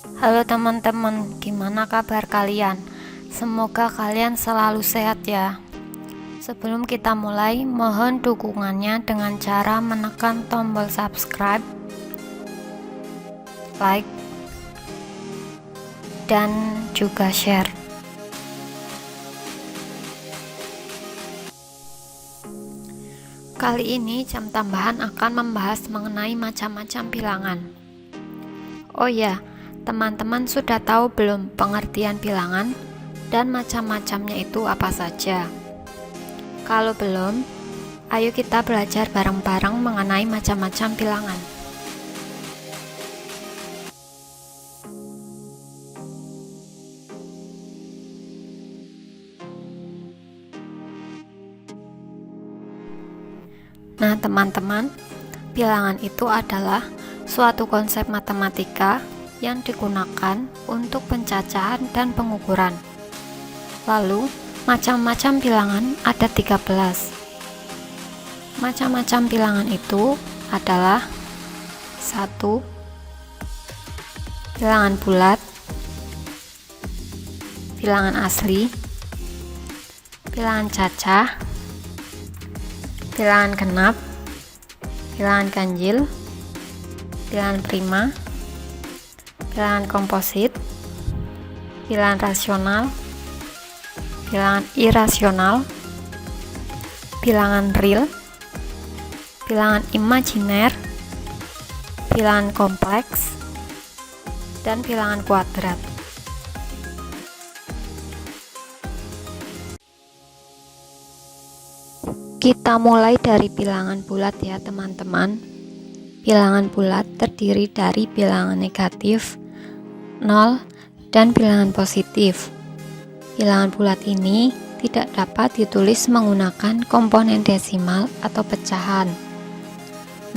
Halo teman-teman, gimana kabar kalian? Semoga kalian selalu sehat ya. Sebelum kita mulai, mohon dukungannya dengan cara menekan tombol subscribe, like, dan juga share. Kali ini jam tambahan akan membahas mengenai macam-macam bilangan. Oh ya, teman-teman sudah tahu belum pengertian bilangan dan macam-macamnya itu apa saja? Kalau belum, ayo kita belajar bareng-bareng mengenai macam-macam bilangan. Nah, teman-teman, bilangan itu adalah suatu konsep matematika yang digunakan untuk pencacahan dan pengukuran. Lalu, macam-macam bilangan ada 13. Macam-macam bilangan itu adalah 1. Bilangan bulat, bilangan asli, bilangan cacah, bilangan genap, bilangan ganjil, bilangan prima, bilangan komposit, bilangan rasional, bilangan irasional, bilangan real, bilangan imajiner, bilangan kompleks, dan bilangan kuadrat. Kita mulai dari bilangan bulat ya teman-teman. Bilangan bulat terdiri dari bilangan negatif, 0, dan bilangan positif. Bilangan bulat ini tidak dapat ditulis menggunakan komponen desimal atau pecahan.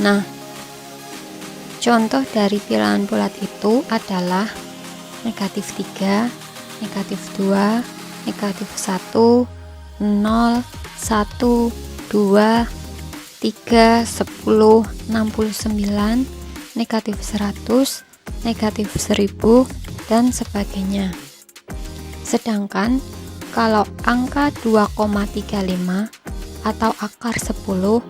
Nah, contoh dari bilangan bulat itu adalah negatif 3, negatif 2, negatif 1, 0, 1, 2, 3, 10, 69, negatif 100, negatif 1000, dan sebagainya. Sedangkan kalau angka 2,35 atau akar 10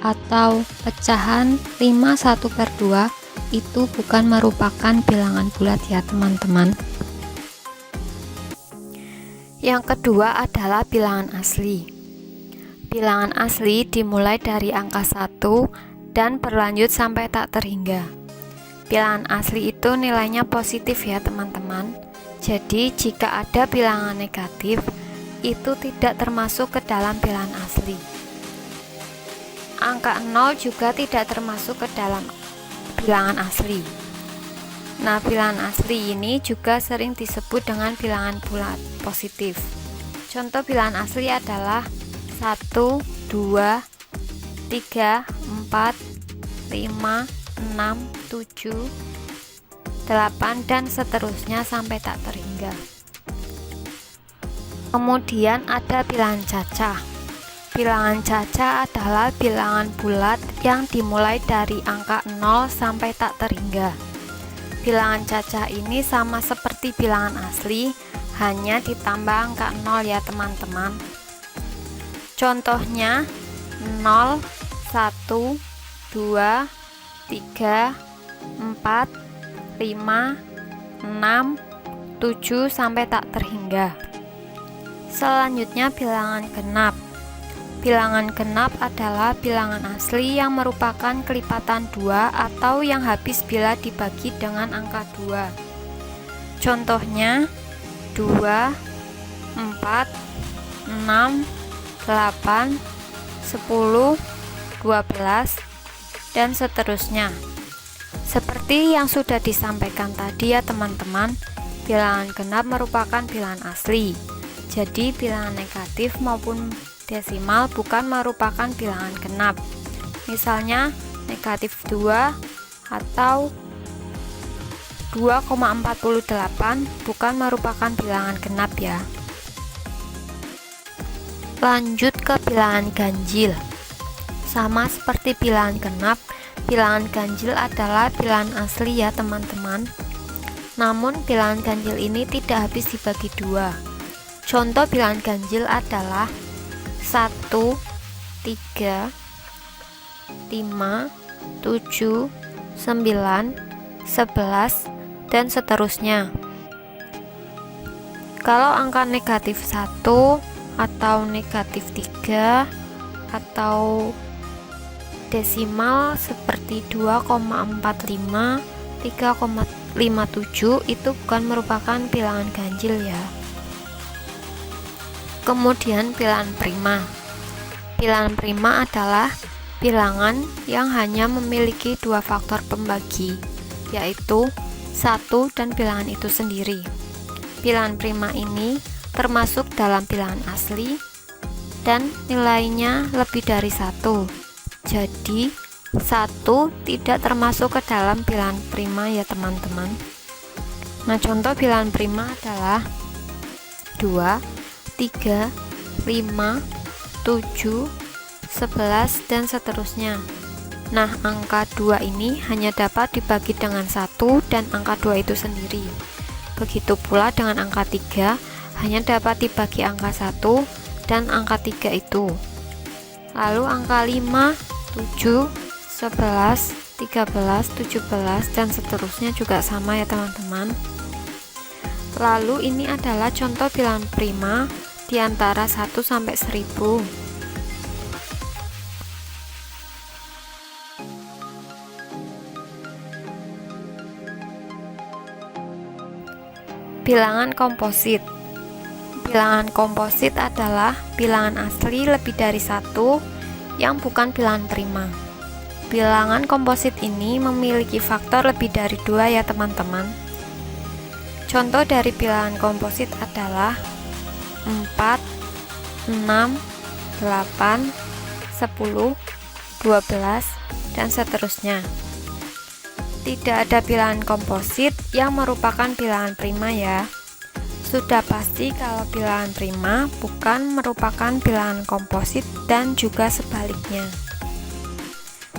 atau pecahan 5/1/2 itu bukan merupakan bilangan bulat ya teman-teman. Yang kedua adalah bilangan asli. Bilangan asli dimulai dari angka 1 dan berlanjut sampai tak terhingga. Bilangan asli itu nilainya positif ya teman-teman. Jadi jika ada bilangan negatif, itu tidak termasuk ke dalam bilangan asli. Angka 0 juga tidak termasuk ke dalam bilangan asli. Nah, bilangan asli ini juga sering disebut dengan bilangan bulat positif. Contoh bilangan asli adalah 1, 2, 3, 4, 5, 6, 7, 8, dan seterusnya sampai tak terhingga. Kemudian ada bilangan cacah. Bilangan cacah adalah bilangan bulat yang dimulai dari angka 0 sampai tak terhingga. Bilangan cacah ini sama seperti bilangan asli, hanya ditambah angka 0 ya teman-teman. Contohnya 0, 1, 2, 3, 4, 5, 6, 7 sampai tak terhingga. Selanjutnya bilangan genap. Bilangan genap adalah bilangan asli yang merupakan kelipatan 2 atau yang habis bila dibagi dengan angka 2. Contohnya 2, 4, 6, 8, 10, 12, dan seterusnya. Seperti yang sudah disampaikan tadi ya teman-teman, bilangan genap merupakan bilangan asli. Jadi bilangan negatif maupun desimal bukan merupakan bilangan genap. Misalnya negatif 2 atau 2,48 bukan merupakan bilangan genap ya. Lanjut ke bilangan ganjil. Sama seperti bilangan genap, bilangan ganjil adalah bilangan asli ya teman-teman. Namun bilangan ganjil ini tidak habis dibagi dua. Contoh bilangan ganjil adalah 1, 3, 5, 7, 9, 11, dan seterusnya. Kalau angka negatif 1 atau negatif 3 atau desimal seperti 2,45, 3,57 itu bukan merupakan bilangan ganjil ya. Kemudian bilangan prima. Bilangan prima adalah bilangan yang hanya memiliki dua faktor pembagi, yaitu 1 dan bilangan itu sendiri. Bilangan prima ini termasuk dalam bilangan asli dan nilainya lebih dari 1. Jadi 1 tidak termasuk ke dalam bilangan prima ya teman-teman. Nah, contoh bilangan prima adalah 2, 3, 5, 7, 11, dan seterusnya. Nah, angka 2 ini hanya dapat dibagi dengan 1 dan angka 2 itu sendiri. Begitu pula dengan angka 3 hanya dapat dibagi angka 1 dan angka 3 itu. Lalu angka 5, 7, 11, 13, 17, dan seterusnya juga sama ya teman-teman. Lalu ini adalah contoh bilangan prima di antara 1 sampai 1000. Bilangan komposit. Bilangan komposit adalah bilangan asli lebih dari 1 yang bukan bilangan prima. Bilangan komposit ini memiliki faktor lebih dari 2 ya teman-teman. Contoh dari bilangan komposit adalah 4, 6, 8, 10, 12, dan seterusnya. Tidak ada bilangan komposit yang merupakan bilangan prima ya. Sudah pasti kalau bilangan prima bukan merupakan bilangan komposit dan juga sebaliknya.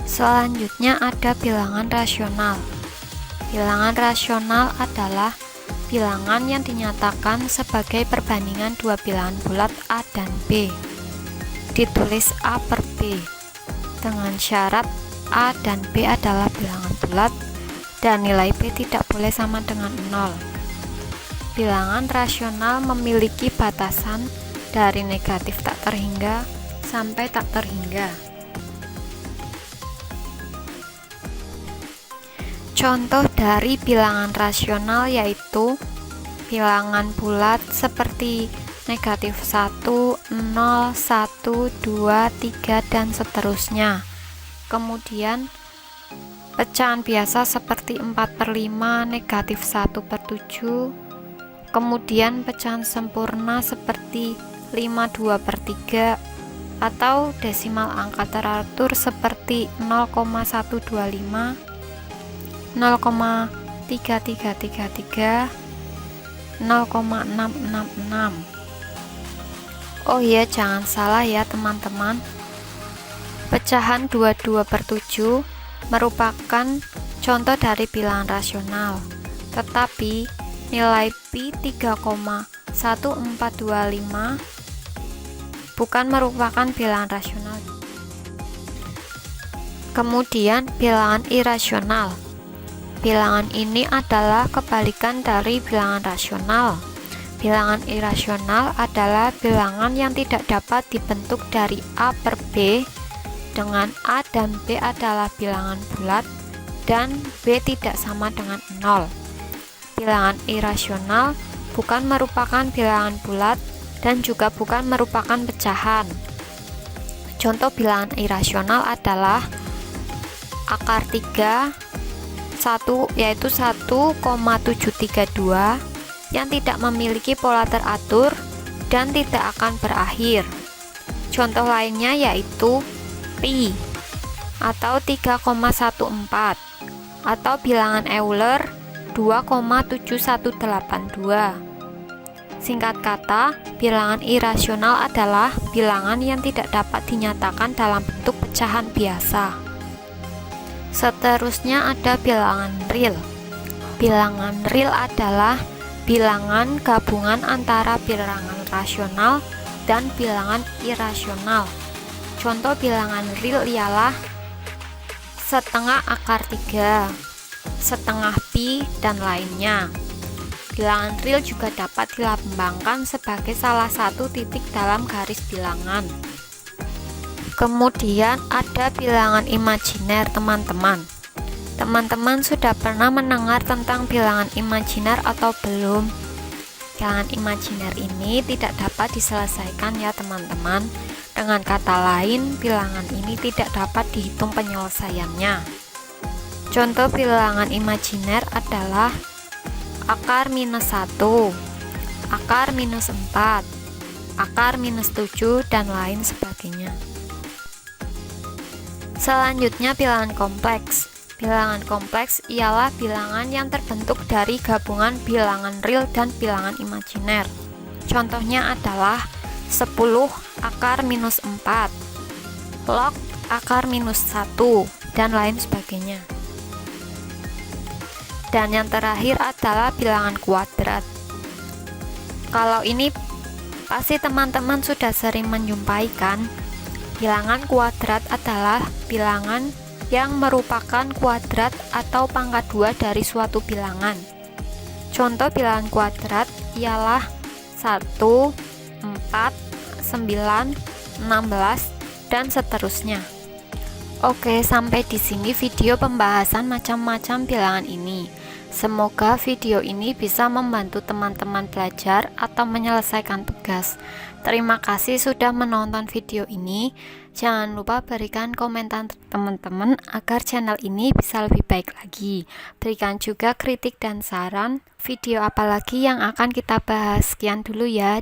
Selanjutnya ada bilangan rasional. Bilangan rasional adalah bilangan yang dinyatakan sebagai perbandingan dua bilangan bulat A dan B. Ditulis A per B dengan syarat A dan B adalah bilangan bulat dan nilai B tidak boleh sama dengan 0. Bilangan rasional memiliki batasan dari negatif tak terhingga sampai tak terhingga. Contoh dari bilangan rasional yaitu bilangan bulat seperti negatif 1, 0, 1, 2, 3, dan seterusnya. Kemudian pecahan biasa seperti 4/5, negatif 1/7, kemudian pecahan sempurna seperti 5/2/3, atau desimal angka teratur seperti 0,125, 0,3333, 0,666. Oh iya, jangan salah ya teman-teman. Pecahan 22/7 merupakan contoh dari bilangan rasional, tetapi nilai pi 3,1425 bukan merupakan bilangan rasional. Kemudian bilangan irasional. Bilangan ini adalah kebalikan dari bilangan rasional. Bilangan irasional adalah bilangan yang tidak dapat dibentuk dari A per B, dengan A dan B adalah bilangan bulat dan B tidak sama dengan 0. Bilangan irasional bukan merupakan bilangan bulat dan juga bukan merupakan pecahan. Contoh bilangan irasional adalah akar 3, yaitu 1,732 yang tidak memiliki pola teratur dan tidak akan berakhir. Contoh lainnya yaitu pi atau 3,14 atau bilangan Euler 2,7182. Singkat kata, bilangan irasional adalah bilangan yang tidak dapat dinyatakan dalam bentuk pecahan biasa. Seterusnya ada bilangan real. Bilangan real adalah bilangan gabungan antara bilangan rasional dan bilangan irasional. Contoh bilangan real ialah setengah akar 3, setengah pi, dan lainnya. Bilangan real juga dapat dilambangkan sebagai salah satu titik dalam garis bilangan. Kemudian ada bilangan imajiner, teman-teman. Teman-teman sudah pernah mendengar tentang bilangan imajiner atau belum? Bilangan imajiner ini tidak dapat diselesaikan ya teman-teman. Dengan kata lain, bilangan ini tidak dapat dihitung penyelesaiannya. Contoh bilangan imajiner adalah akar minus 1, akar minus 4, akar minus 7, dan lain sebagainya. Selanjutnya bilangan kompleks. Bilangan kompleks ialah bilangan yang terbentuk dari gabungan bilangan real dan bilangan imajiner. Contohnya adalah 10 akar minus 4, log akar minus 1, dan lain sebagainya. Dan yang terakhir adalah bilangan kuadrat. Kalau ini pasti teman-teman sudah sering menjumpai kan? Bilangan kuadrat adalah bilangan yang merupakan kuadrat atau pangkat 2 dari suatu bilangan. Contoh bilangan kuadrat ialah 1, 4, 9, 16, dan seterusnya. Oke, sampai di sini video pembahasan macam-macam bilangan ini. Semoga video ini bisa membantu teman-teman belajar atau menyelesaikan tugas. Terima kasih sudah menonton video ini. Jangan lupa berikan komentar teman-teman agar channel ini bisa lebih baik lagi. Berikan juga kritik dan saran video apalagi yang akan kita bahas. Sekian dulu ya.